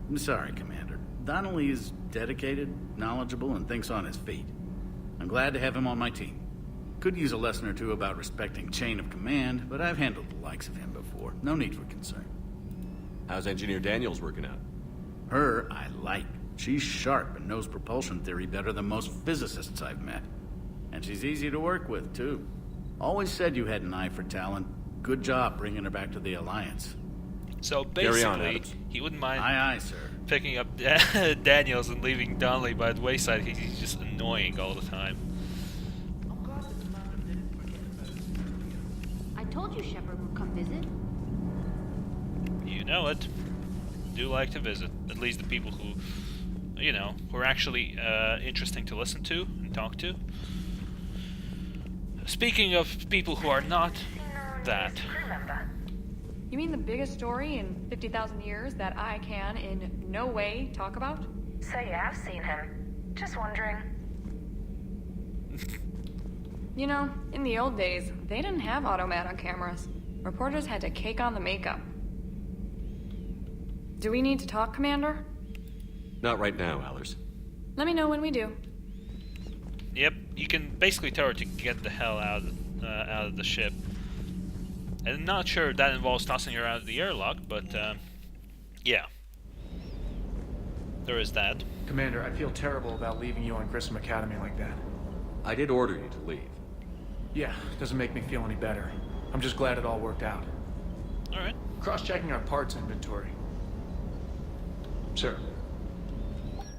I'm sorry, Commander. Donnelly is dedicated, knowledgeable, and thinks on his feet. I'm glad to have him on my team. Could use a lesson or two about respecting chain of command, but I've handled the likes of him before. No need for concern. How's Engineer Daniels working out? Her, I like. She's sharp and knows propulsion theory better than most physicists I've met. And she's easy to work with, too. Always said you had an eye for talent. Good job bringing her back to the Alliance. So basically, he wouldn't mind aye, sir. Picking up Daniels and leaving Donnelly by the wayside. He's just annoying all the time. I told you Shepard would come visit. You know it. Do like to visit. At least the people who, you know, who are actually interesting to listen to and talk to. Speaking of people who are not that. You mean the biggest story in 50,000 years that I can in no way talk about? So you have seen him. Just wondering. You know, in the old days, they didn't have automat on cameras. Reporters had to cake on the makeup. Do we need to talk, Commander? Not right now, Allers. Let me know when we do. Yep, you can basically tell her to get the hell out of the ship. I'm not sure if that involves tossing her out of the airlock, but yeah. There is that. Commander, I feel terrible about leaving you on Grissom Academy like that. I did order you to leave. Yeah, doesn't make me feel any better. I'm just glad it all worked out. Alright. Cross-checking our parts inventory. Sir.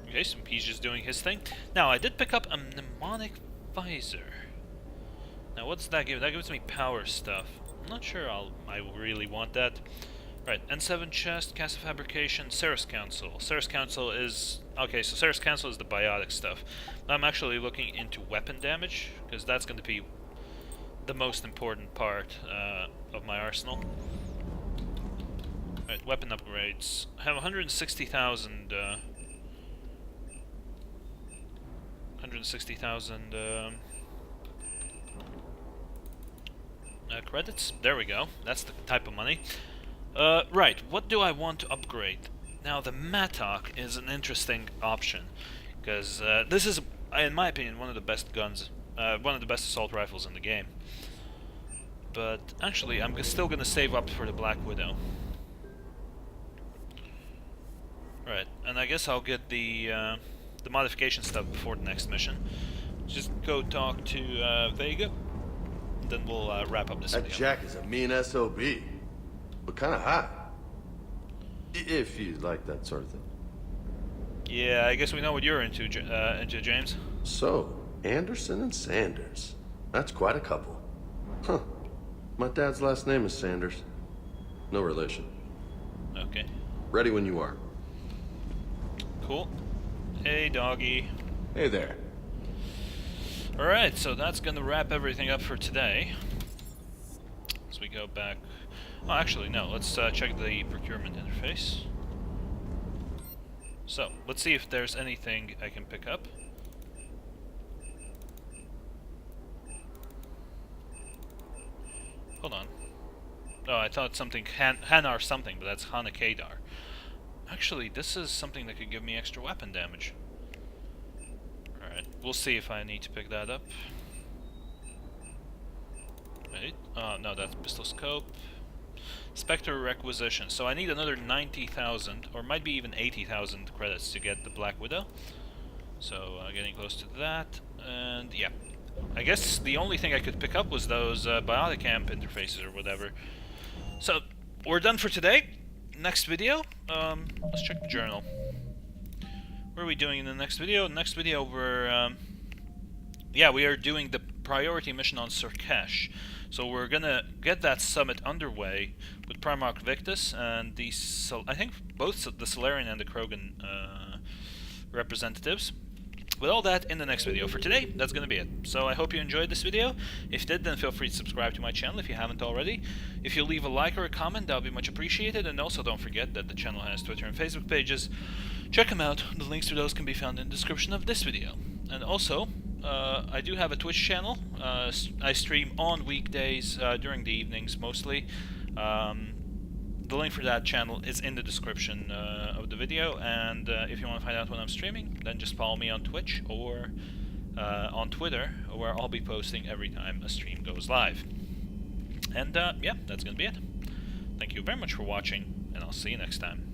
Okay, so he's just doing his thing. Now, I did pick up a mnemonic visor. Now, what does that give? That gives me power stuff. I'm not sure I really want that. Right, N7 chest, Cast of Fabrication, Ceres Council. Ceres Council is... Okay, so Ceres Council is the biotic stuff. I'm actually looking into weapon damage, because that's going to be the most important part of my arsenal. Right, weapon upgrades. I have 160,000... 160,000... credits. There we go. That's the type of money. Right, what do I want to upgrade? Now, the Mattock is an interesting option, because this is, in my opinion, one of the best guns, one of the best assault rifles in the game. But actually, I'm still gonna save up for the Black Widow. Right, and I guess I'll get the modification stuff before the next mission. Just go talk to Vega. Then we'll wrap up this video. That Jack is a mean SOB, but kind of hot. If you like that sort of thing. Yeah, I guess we know what you're into, James. So, Anderson and Sanders. That's quite a couple. Huh. My dad's last name is Sanders. No relation. Okay. Ready when you are. Cool. Hey, doggy. Hey there. Alright, so that's gonna wrap everything up for today. As we go back... Oh, actually, no. Let's check the procurement interface. So, let's see if there's anything I can pick up. Hold on. Oh, I thought something... Hanar something, but that's Hana Kadar. Actually, this is something that could give me extra weapon damage. Alright, we'll see if I need to pick that up. Wait, no, that's pistol scope. Spectre requisition. So I need another 90,000, or might be even 80,000 credits to get the Black Widow. So, getting close to that. And, yeah. I guess the only thing I could pick up was those biotic amp interfaces or whatever. So, we're done for today. Next video, let's check the journal. What are we doing in the next video? Next video, we're, we are doing the priority mission on Surkesh. So we're gonna get that summit underway with Primarch Victus and the, I think both the Solarian and the Krogan representatives. With all that in the next video. For today, that's gonna be it. So I hope you enjoyed this video. If you did, then feel free to subscribe to my channel if you haven't already. If you leave a like or a comment, that would be much appreciated. And also don't forget that the channel has Twitter and Facebook pages. Check them out. The links to those can be found in the description of this video. And also, I do have a Twitch channel. I stream on weekdays during the evenings mostly. The link for that channel is in the description of the video, and if you want to find out when I'm streaming, then just follow me on Twitch or on Twitter, where I'll be posting every time a stream goes live. And yeah, that's gonna be it. Thank you very much for watching, and I'll see you next time.